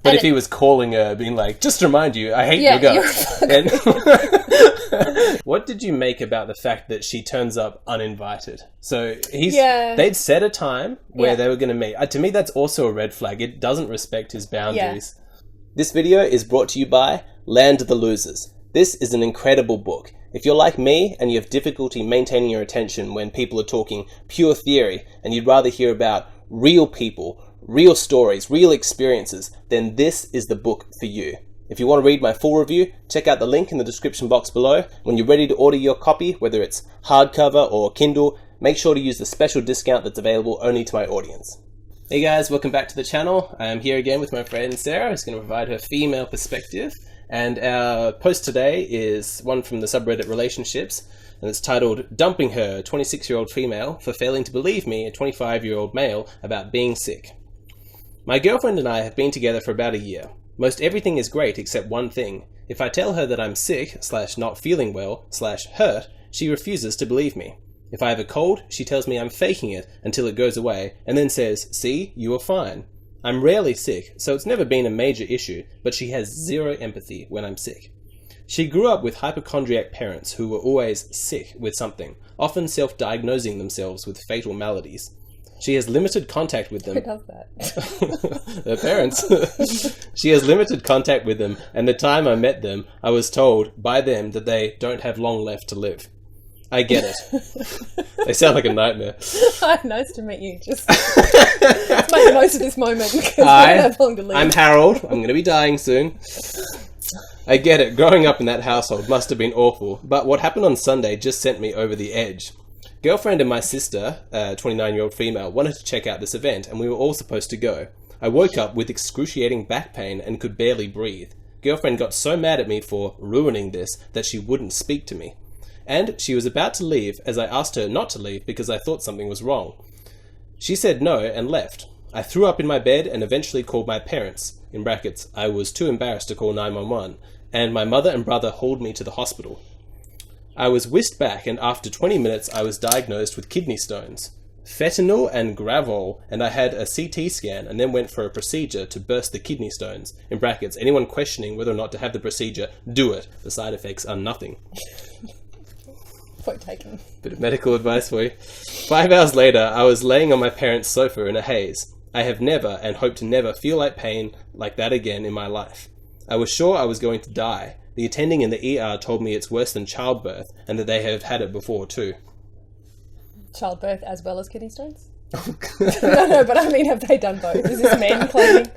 But And if he was calling her, being like, just to remind you, I hate Yeah, your you're guts. What did you make about the fact that she turns up uninvited? So they'd set a time where they were going to meet. To me, that's also a red flag. It doesn't respect his boundaries. This video is brought to you by Land of the Losers. This is an incredible book. If you're like me and you have difficulty maintaining your attention when people are talking pure theory and you'd rather hear about real people, real stories, real experiences, then this is the book for you. If you want to read my full review, check out the link in the description box below. When you're ready to order your copy, whether it's hardcover or Kindle, make sure to use the special discount that's available only to my audience. Hey guys, welcome back to the channel. I am here again with my friend Sarah, who's going to provide her female perspective. And our post today is one from the subreddit Relationships, and it's titled, Dumping Her, 26-year-old female, for failing to believe me, a 25-year-old male, about being sick. My girlfriend and I have been together for about a year. Most everything is great except one thing. If I tell her that I'm sick, /not feeling well, /hurt, she refuses to believe me. If I have a cold, she tells me I'm faking it until it goes away, and then says, see, you are fine. I'm rarely sick, so it's never been a major issue, but she has zero empathy when I'm sick. She grew up with hypochondriac parents who were always sick with something, often self-diagnosing themselves with fatal maladies. She has limited contact with them. Who does that? Her parents. She has limited contact with them, and the time I met them, I was told by them that they don't have long left to live. I get it. They sound like a nightmare. Hi, nice to meet you. Just let's make the most of this moment because we don't have long to live. I'm Harold. I'm going to be dying soon. I get it. Growing up in that household must have been awful, but what happened on Sunday just sent me over the edge. Girlfriend and my sister, a 29-year-old female, wanted to check out this event, and we were all supposed to go. I woke up with excruciating back pain and could barely breathe. Girlfriend got so mad at me for ruining this that she wouldn't speak to me. And she was about to leave as I asked her not to leave because I thought something was wrong. She said no and left. I threw up in my bed and eventually called my parents. In brackets, I was too embarrassed to call 911, and my mother and brother hauled me to the hospital. I was whisked back, and after 20 minutes I was diagnosed with kidney stones, fentanyl and Gravol, and I had a CT scan and then went for a procedure to burst the kidney stones. In brackets, anyone questioning whether or not to have the procedure, do it. The side effects are nothing. Point taken. Bit of medical advice for you. 5 hours later, I was laying on my parents' sofa in a haze. I have never, and hope to never, feel like pain like that again in my life. I was sure I was going to die. The attending in the ER told me it's worse than childbirth, and that they have had it before too. Childbirth as well as kidney stones? No, but I mean, have they done both? Is this men claiming?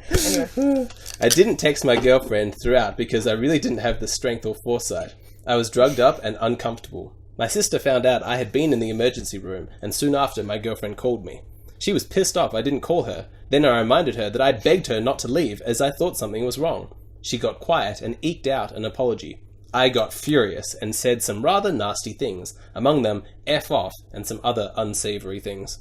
Anyway. I didn't text my girlfriend throughout because I really didn't have the strength or foresight. I was drugged up and uncomfortable. My sister found out I had been in the emergency room, and soon after my girlfriend called me. She was pissed off I didn't call her. Then I reminded her that I begged her not to leave as I thought something was wrong. She got quiet and eked out an apology. I got furious and said some rather nasty things, among them F off and some other unsavory things.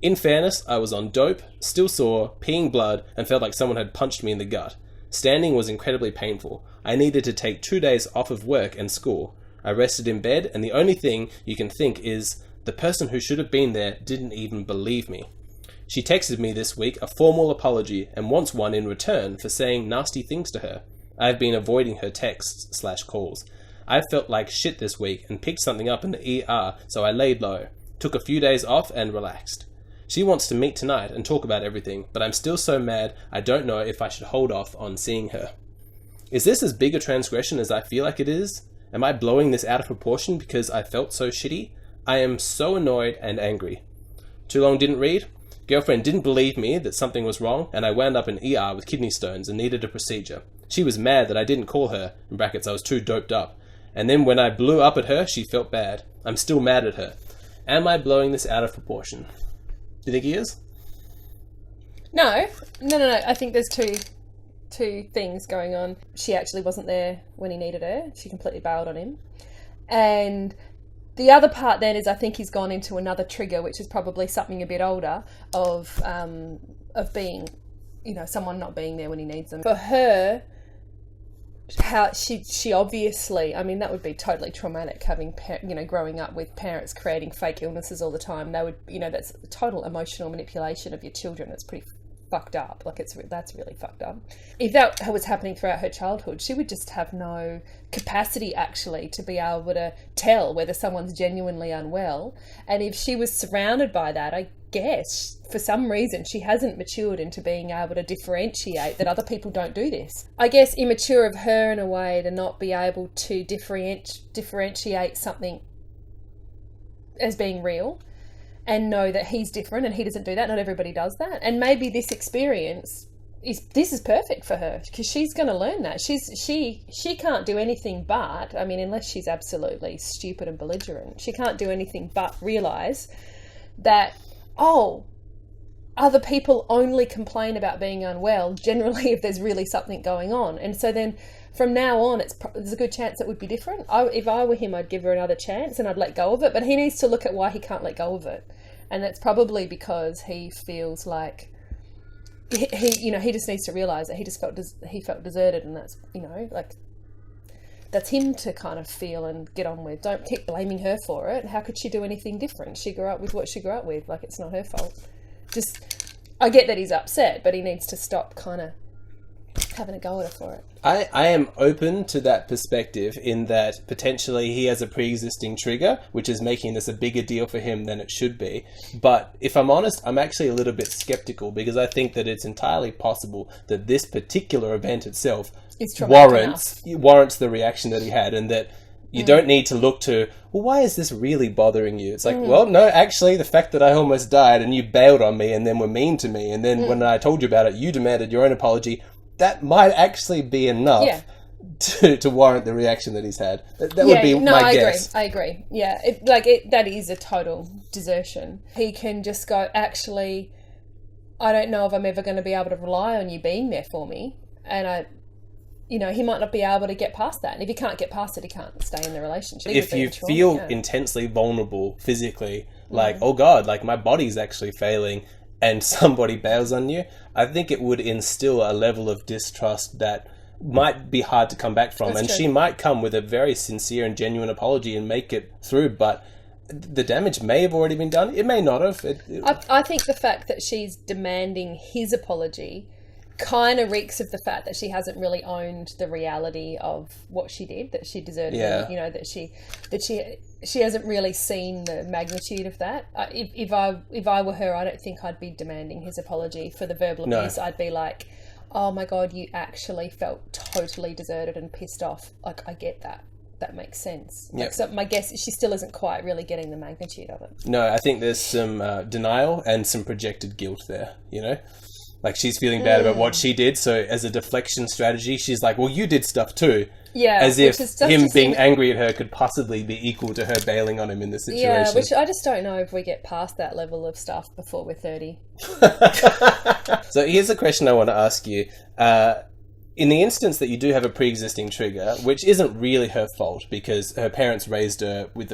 In fairness, I was on dope, still sore, peeing blood, and felt like someone had punched me in the gut. Standing was incredibly painful. I needed to take 2 days off of work and school. I rested in bed, and the only thing you can think is, the person who should have been there didn't even believe me. She texted me this week a formal apology and wants one in return for saying nasty things to her. I've been avoiding her texts/calls. I felt like shit this week and picked something up in the ER, so I laid low, took a few days off and relaxed. She wants to meet tonight and talk about everything, but I'm still so mad I don't know if I should hold off on seeing her. Is this as big a transgression as I feel like it is? Am I blowing this out of proportion because I felt so shitty? I am so annoyed and angry. Too long didn't read? Girlfriend didn't believe me that something was wrong, and I wound up in ER with kidney stones and needed a procedure. She was mad that I didn't call her, in brackets I was too doped up. And then when I blew up at her, she felt bad. I'm still mad at her. Am I blowing this out of proportion? Do you think he is? No. I think there's two things going on. She actually wasn't there when he needed her. She completely bailed on him. And the other part then is I think he's gone into another trigger, which is probably something a bit older of being, someone not being there when he needs them. For her, how she obviously, I mean, that would be totally traumatic having, growing up with parents creating fake illnesses all the time. They would, that's total emotional manipulation of your children. It's pretty fucked up. Like, that's really fucked up. If that was happening throughout her childhood, she would just have no capacity actually to be able to tell whether someone's genuinely unwell. And if she was surrounded by that, I guess for some reason she hasn't matured into being able to differentiate that other people don't do this. I guess immature of her in a way to not be able to differentiate something as being real and know that he's different and he doesn't do that. Not everybody does that. And maybe this experience is perfect for her, because she's going to learn that. She can't do anything but, I mean, unless she's absolutely stupid and belligerent, she can't do anything but realise that, oh, other people only complain about being unwell generally if there's really something going on. And so then from now on, there's a good chance it would be different. If I were him, I'd give her another chance and I'd let go of it. But he needs to look at why he can't let go of it. And that's probably because he feels like he just needs to realise that he felt deserted, and that's, like, that's him to kind of feel and get on with. Don't keep blaming her for it. How could she do anything different? She grew up with what she grew up with. Like, it's not her fault. I get that he's upset, but he needs to stop kind of having a go at her for it. I am open to that perspective, in that potentially he has a pre-existing trigger, which is making this a bigger deal for him than it should be. But if I'm honest, I'm actually a little bit skeptical, because I think that it's entirely possible that this particular event itself warrants the reaction that he had, and that you don't need to look to, well, why is this really bothering you? It's like, well, no, actually, the fact that I almost died and you bailed on me and then were mean to me, and then when I told you about it, you demanded your own apology, that might actually be enough to warrant the reaction that he's had. That would be my guess. I agree. Yeah, that is a total desertion. He can just go, actually, I don't know if I'm ever going to be able to rely on you being there for me. And he might not be able to get past that. And if he can't get past it, he can't stay in the relationship. If you feel intensely vulnerable physically, like, oh God, like my body's actually failing, and somebody bails on you, I think it would instill a level of distrust that might be hard to come back from. That's true. She might come with a very sincere and genuine apology and make it through, but the damage may have already been done. It may not have. I think the fact that she's demanding his apology kind of reeks of the fact that she hasn't really owned the reality of what she did, that she deserted him, that she hasn't really seen the magnitude of that. If I were her, I don't think I'd be demanding his apology for the verbal abuse. I'd be like, oh my God, you actually felt totally deserted and pissed off. Like, I get that. That makes sense. Yep. So my guess is she still isn't quite really getting the magnitude of it. No, I think there's some denial and some projected guilt there, Like, she's feeling bad about what she did, so as a deflection strategy, she's like, well, you did stuff too. Yeah. As if him being angry at her could possibly be equal to her bailing on him in this situation. Yeah, which I just don't know if we get past that level of stuff before we're 30. So here's a question I want to ask you. In the instance that you do have a pre-existing trigger, which isn't really her fault because her parents raised her with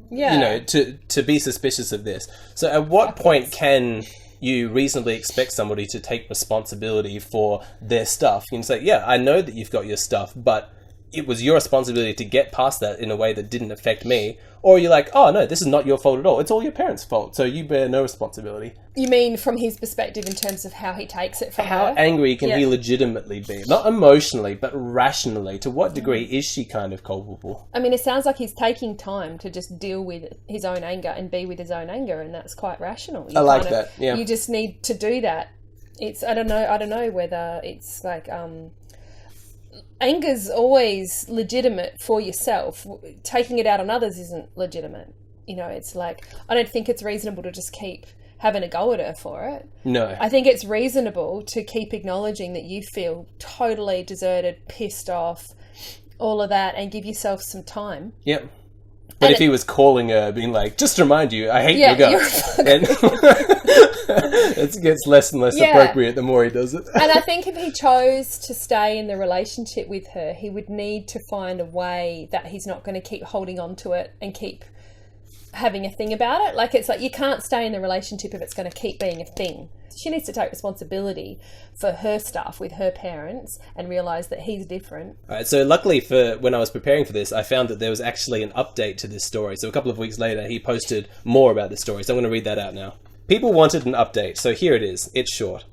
to be suspicious of this. So at what point can you reasonably expect somebody to take responsibility for their stuff? You can say, yeah, I know that you've got your stuff, but it was your responsibility to get past that in a way that didn't affect me. Or you're like, oh no, this is not your fault at all. It's all your parents' fault, so you bear no responsibility. You mean from his perspective in terms of how he takes it from her? How angry can he legitimately be? Not emotionally, but rationally. To what degree is she kind of culpable? I mean, it sounds like he's taking time to just deal with his own anger and be with his own anger, and that's quite rational. I like that, yeah. You just need to do that. I don't know whether it's like... anger's always legitimate for yourself. Taking it out on others isn't legitimate. It's like, I don't think it's reasonable to just keep having a go at her for it. No. I think it's reasonable to keep acknowledging that you feel totally deserted, pissed off, all of that, and give yourself some time. Yep. But if he was calling her, being like, just to remind you, I hate your guts. And it gets less and less appropriate the more he does it. And I think if he chose to stay in the relationship with her, he would need to find a way that he's not going to keep holding on to it and keep having a thing about it. Like, it's like you can't stay in the relationship if it's going to keep being a thing. She needs to take responsibility for her stuff with her parents and realise that he's different. All right, so luckily for when I was preparing for this, I found that there was actually an update to this story. So a couple of weeks later, he posted more about this story. So I'm going to read that out now. People wanted an update, so here it is. It's short.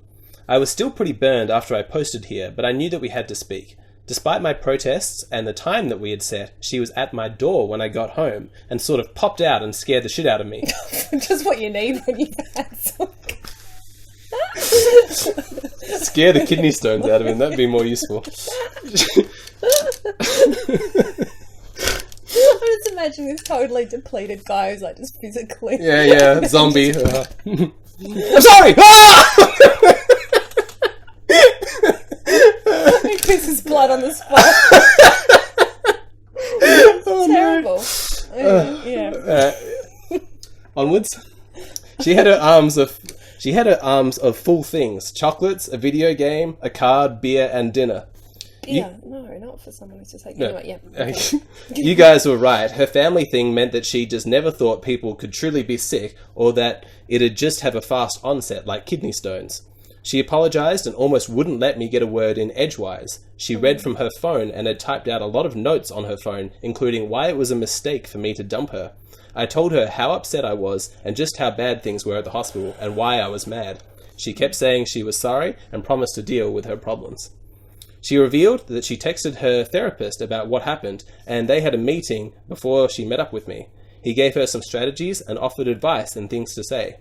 I was still pretty burned after I posted here, but I knew that we had to speak. Despite my protests and the time that we had set, she was at my door when I got home and sort of popped out and scared the shit out of me. Just what you need when you've had some... Scare the kidney stones out of him, that'd be more useful. I'm just imagining this totally depleted guy who's like just physically... Yeah, zombie. I'm sorry! He pisses blood on the spot. Terrible. Yeah. Onwards. She had her arms of full things: chocolates, a video game, a card, beer, and dinner. No, not for someone who's just like... No. Anyway, yeah. Okay. You guys were right. Her family thing meant that she just never thought people could truly be sick, or that it'd just have a fast onset like kidney stones. She apologised and almost wouldn't let me get a word in edgewise. She read from her phone and had typed out a lot of notes on her phone, including why it was a mistake for me to dump her. I told her how upset I was and just how bad things were at the hospital and why I was mad. She kept saying she was sorry and promised to deal with her problems. She revealed that she texted her therapist about what happened, and they had a meeting before she met up with me. He gave her some strategies and offered advice and things to say.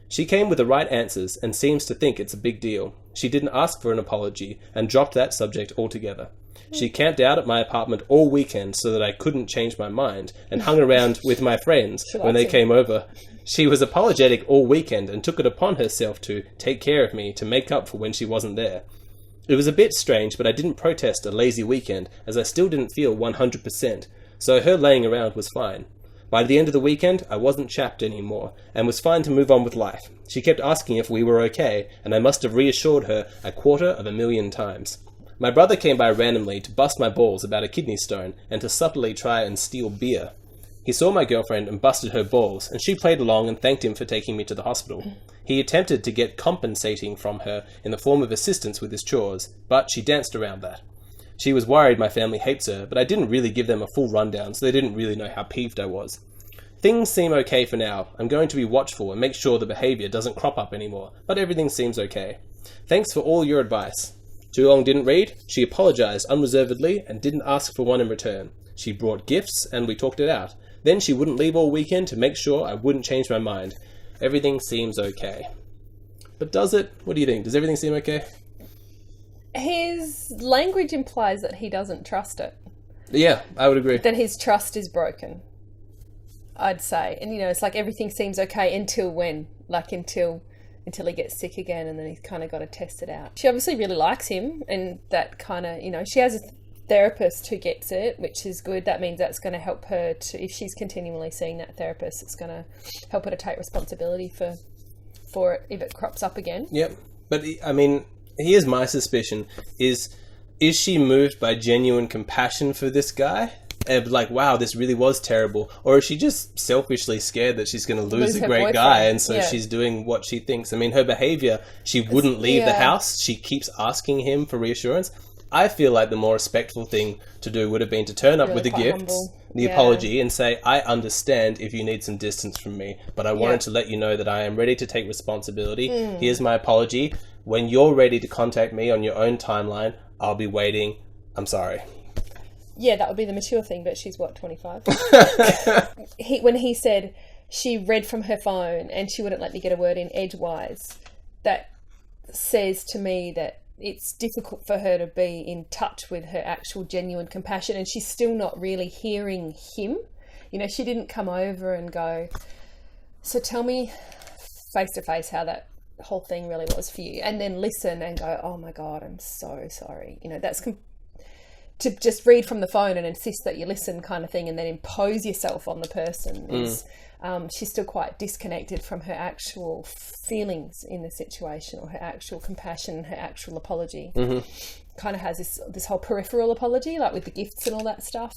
She came with the right answers and seems to think it's a big deal. She didn't ask for an apology and dropped that subject altogether. She camped out at my apartment all weekend so that I couldn't change my mind and hung around with my friends when they came over. She was apologetic all weekend and took it upon herself to take care of me to make up for when she wasn't there. It was a bit strange, but I didn't protest a lazy weekend as I still didn't feel 100%, so her laying around was fine. By the end of the weekend, I wasn't chapped anymore, and was fine to move on with life. She kept asking if we were okay, and I must have reassured her 250,000 times. My brother came by randomly to bust my balls about a kidney stone, and to subtly try and steal beer. He saw my girlfriend and busted her balls, and she played along and thanked him for taking me to the hospital. He attempted to get compensating from her in the form of assistance with his chores, but she danced around that. She was worried my family hates her, but I didn't really give them a full rundown, so they didn't really know how peeved I was. Things seem okay for now. I'm going to be watchful and make sure the behaviour doesn't crop up anymore, but everything seems okay. Thanks for all your advice. Too Long didn't read. She apologised unreservedly and didn't ask for one in return. She brought gifts and we talked it out. Then she wouldn't leave all weekend to make sure I wouldn't change my mind. Everything seems okay. But does it? What do you think? Does everything seem okay? His language implies that he doesn't trust it. Yeah, I would agree. That his trust is broken, I'd say. And, it's like everything seems okay until when? Like until he gets sick again, and then he's kind of got to test it out. She obviously really likes him, and that kind of, she has a therapist who gets it, which is good. That means that's going to help her to, if she's continually seeing that therapist, it's going to help her to take responsibility for it if it crops up again. Yep. But, here's my suspicion. Is she moved by genuine compassion for this guy? Like, wow, this really was terrible. Or is she just selfishly scared that she's going to lose a great guy, and so she's doing what she thinks? Her behaviour, she wouldn't leave the house. She keeps asking him for reassurance. I feel like the more respectful thing to do would have been to turn up with the gift, the apology, and say, I understand if you need some distance from me, but I wanted to let you know that I am ready to take responsibility. Here's my apology. When you're ready to contact me on your own timeline, I'll be waiting. I'm sorry. Yeah, that would be the mature thing, but she's, 25? When he said she read from her phone and she wouldn't let me get a word in edgewise, that says to me that it's difficult for her to be in touch with her actual genuine compassion, and she's still not really hearing him. She didn't come over and go, so tell me face to face how that whole thing really was for you, and then listen and go, oh my God, I'm so sorry. That's to just read from the phone and insist that you listen kind of thing, and then impose yourself on the person is she's still quite disconnected from her actual feelings in the situation, or her actual compassion, her actual apology. Kind of has this whole peripheral apology, like with the gifts and all that stuff.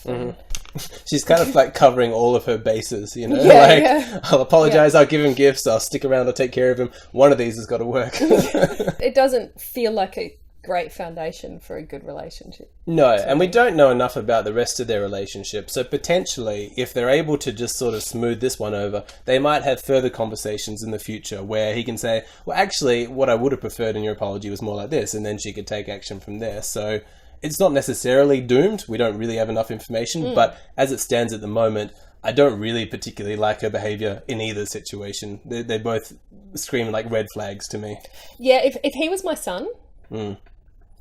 She's kind of like covering all of her bases, I'll apologise, I'll give him gifts, I'll stick around, I'll take care of him. One of these has got to work. It doesn't feel like great foundation for a good relationship. No, and we don't know enough about the rest of their relationship. So potentially, if they're able to just sort of smooth this one over, they might have further conversations in the future where he can say, well, actually, what I would have preferred in your apology was more like this, and then she could take action from there. So it's not necessarily doomed. We don't really have enough information, but as it stands at the moment, I don't really particularly like her behaviour in either situation. They both scream like red flags to me. Yeah, if he was my son,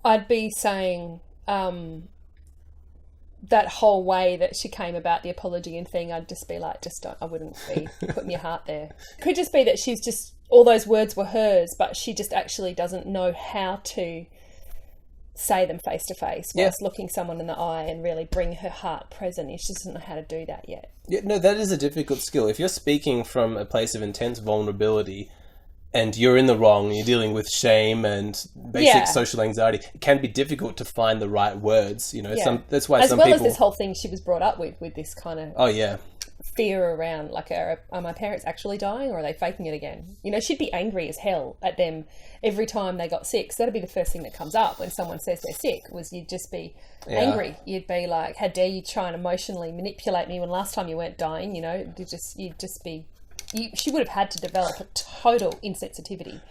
I'd be saying that whole way that she came about the apology and thing, I'd just be like, I wouldn't be putting your heart there. It could just be that she's just, all those words were hers, but she just actually doesn't know how to say them face to face whilst looking someone in the eye and really bring her heart present. She doesn't know how to do that yet. Yeah, no, that is a difficult skill. If you're speaking from a place of intense vulnerability and you're in the wrong, and you're dealing with shame and basic social anxiety, it can be difficult to find the right words. You know, that's why some people... as this whole thing she was brought up with this kind of fear around, like, are my parents actually dying or are they faking it again? You know, she'd be angry as hell at them every time they got sick. So that'd be the first thing that comes up when someone says they're sick, was you'd just be angry. You'd be like, how dare you try and emotionally manipulate me when last time you weren't dying? You know, you'd just be... she would have had to develop a total insensitivity.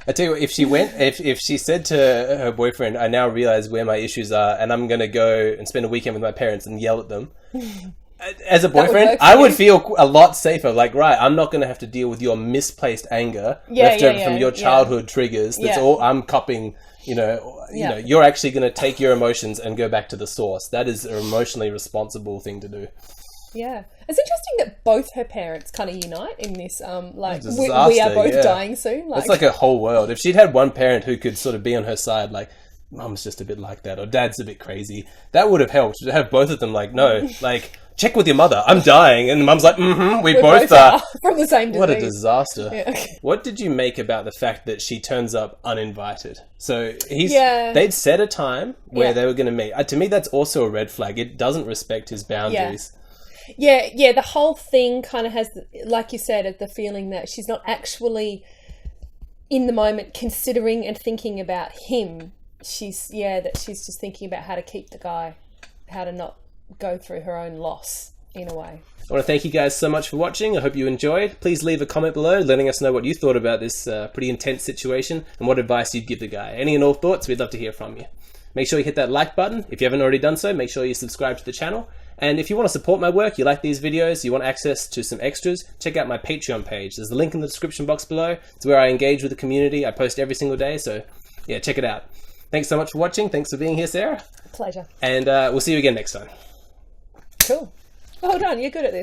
I tell you what, if she said to her boyfriend, I now realize where my issues are and I'm going to go and spend a weekend with my parents and yell at them... As a boyfriend, I would feel a lot safer. Like, right, I'm not going to have to deal with your misplaced anger left over from your childhood triggers. That's all I'm copying. You know, you're actually going to take your emotions and go back to the source. That is an emotionally responsible thing to do. Yeah, it's interesting that both her parents kind of unite in this. Like, we are both dying soon. Like, it's like a whole world. If she'd had one parent who could sort of be on her side, like, Mum's just a bit like that, or Dad's a bit crazy, that would have helped. To have both of them like, no, like, check with your mother, I'm dying. And Mum's like, we both are. From the same disease. What a disaster. Yeah. What did you make about the fact that she turns up uninvited? So they'd set a time where they were going to meet. To me, that's also a red flag. It doesn't respect his boundaries. Yeah, the whole thing kind of has, like you said, the feeling that she's not actually in the moment considering and thinking about him. She's just thinking about how to keep the guy, how to not go through her own loss in a way. I want to thank you guys so much for watching. I hope you enjoyed. Please leave a comment below letting us know what you thought about this pretty intense situation and what advice you'd give the guy. Any and all thoughts, we'd love to hear from you. Make sure you hit that like button. If you haven't already done so, make sure you subscribe to the channel. And if you want to support my work, you like these videos, you want access to some extras, check out my Patreon page. There's a link in the description box below. It's where I engage with the community. I post every single day, so yeah, check it out. Thanks so much for watching. Thanks for being here, Sarah. Pleasure. And we'll see you again next time. Cool. Well done. You're good at this.